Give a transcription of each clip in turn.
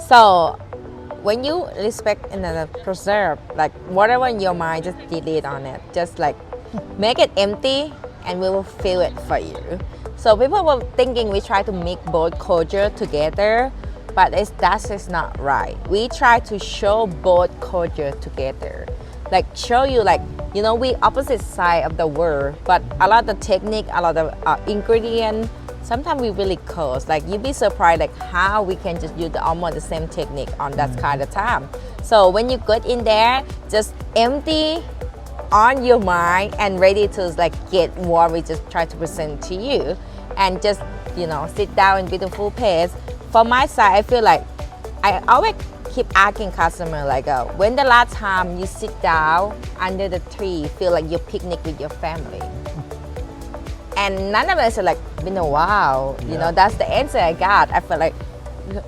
So when you respect and then preserve, like whatever in your mind, just delete on it. Just like make it empty and we will fill it for you. So people were thinking we try to mix both culture together, but that's just not right. We try to show both culture together. Like show you like, you know, we opposite side of the world, but a lot of the technique, a lot of ingredient, sometimes we really close. Like you'd be surprised like how we can just use almost the same technique on that kind of time. So when you get in there, just empty on your mind and ready to like get what we just try to present to you, and just, you know, sit down in beautiful pace. For my side, I feel like I always keep asking customer like, when the last time you sit down under the tree, feel like you picnic with your family? And none of us are like, been a while. You know, that's the answer I got. I feel like,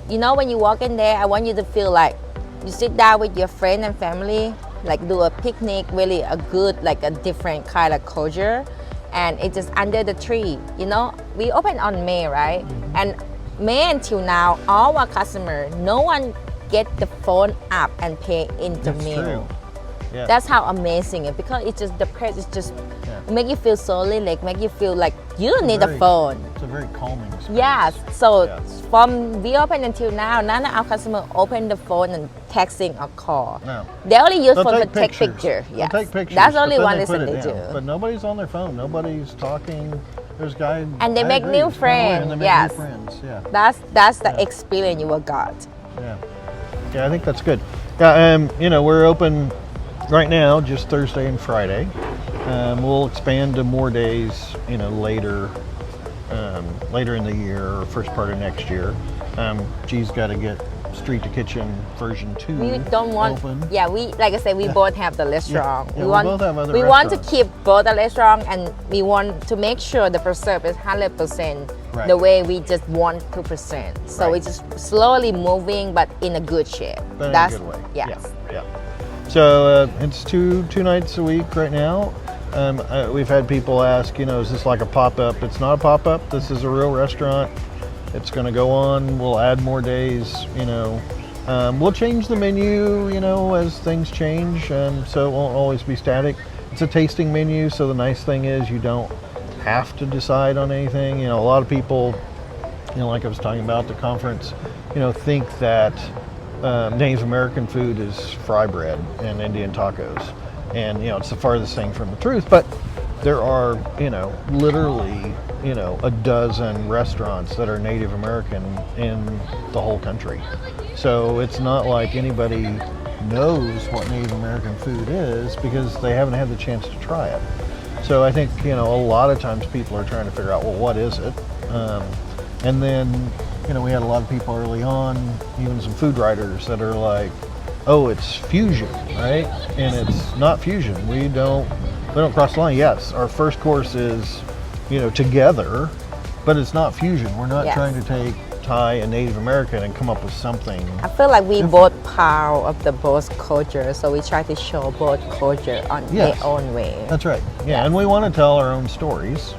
you know, when you walk in there, I want you to feel like you sit down with your friend and family, like do a picnic, really a good, like a different kind of culture. And it's just under the tree. You know, we open on May, right? And May until now, all our customers, no one get the phone up and pay in the meal. Yeah. That's how amazing it, because it's just the price is just make you feel so relaxed, make you feel like you don't need a phone. It's a very calming space. Yes. So from we open until now, none of our customers open the phone and texting or call. No. They only use phone to take take picture. Yes. Yes. They'll take pictures. That's only but one then reason put it they down. do. But nobody's on their phone. Nobody's talking. There's guys. And they make new friends. And they make Yes. new friends. Yeah. That's the experience you will got. Yeah. Yeah, I think that's good. Yeah. You know, we're open right now, just Thursday and Friday. We'll expand to more days, you know, later in the year or first part of next year. G's got to get Street to Kitchen version 2 We don't want. open. Yeah, we like I said, we both have the restaurant. Yeah, we both have other We want to restaurants. keep both the restaurant, and we want to make sure the preserve is 100% Right. the way we just want to present. So Right. it's just slowly moving, but in a good shape. But That's in a good way. yes. Yeah. So it's two nights a week right now. We've had people ask, you know, is this like a pop-up? It's not a pop-up. This is a real restaurant. It's going to go on. We'll add more days, you know. We'll change the menu, you know, as things change, so it won't always be static. It's a tasting menu, so the nice thing is you don't have to decide on anything. You know, a lot of people, you know, like I was talking about at the conference, you know, think that Native American food is fry bread and Indian tacos. And, you know, it's the farthest thing from the truth, but there are, you know, literally, you know, a dozen restaurants that are Native American in the whole country. So it's not like anybody knows what Native American food is because they haven't had the chance to try it. So I think, you know, a lot of times people are trying to figure out, well, what is it? And then, you know, we had a lot of people early on, even some food writers that are like, oh, it's fusion, right? And it's not fusion. We don't cross the line. Yes, our first course is, you know, together, but it's not fusion. We're not trying to take Thai and Native American and come up with something. I feel like we both proud of the both culture, so we try to show both culture on their own way. That's right. Yeah, and we want to tell our own stories,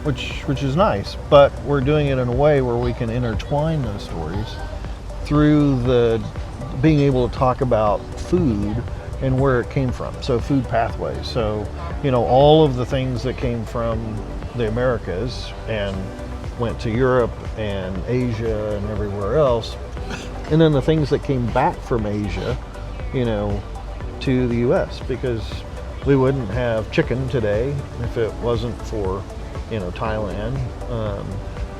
which is nice, but we're doing it in a way where we can intertwine those stories through the being able to talk about food and where it came from. So food pathways. So, you know, all of the things that came from the Americas and went to Europe and Asia and everywhere else. And then the things that came back from Asia, you know, to the US, because we wouldn't have chicken today if it wasn't for, you know, Thailand.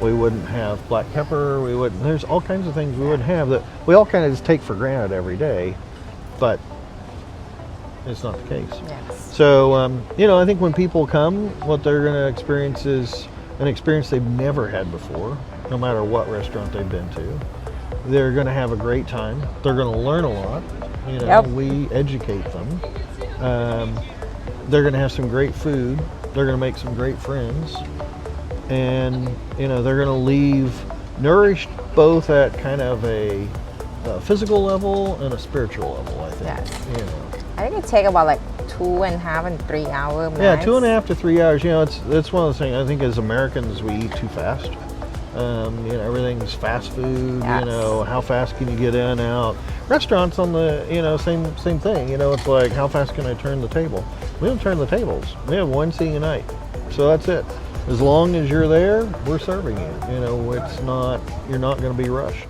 We wouldn't have black pepper. There's all kinds of things we wouldn't have that we all kind of just take for granted every day, but it's not the case. Yes. So, you know, I think when people come, what they're going to experience is an experience they've never had before, no matter what restaurant they've been to. They're going to have a great time. They're going to learn a lot. You know, we educate them. They're going to have some great food. They're going to make some great friends. And, you know, they're going to leave nourished both at kind of a physical level and a spiritual level, I think. Yes. You know. I think it takes about like 2.5 and 3 hour max. Yeah, 2.5 to 3 hours. You know, it's one of the things I think as Americans we eat too fast. You know, everything's fast food. Yes. You know, how fast can you get in, out? Restaurants on the, you know, same thing. You know, it's like how fast can I turn the table? We don't turn the tables. We have one seating a night, so that's it. As long as you're there, we're serving you. You know, it's not, you're not going to be rushed.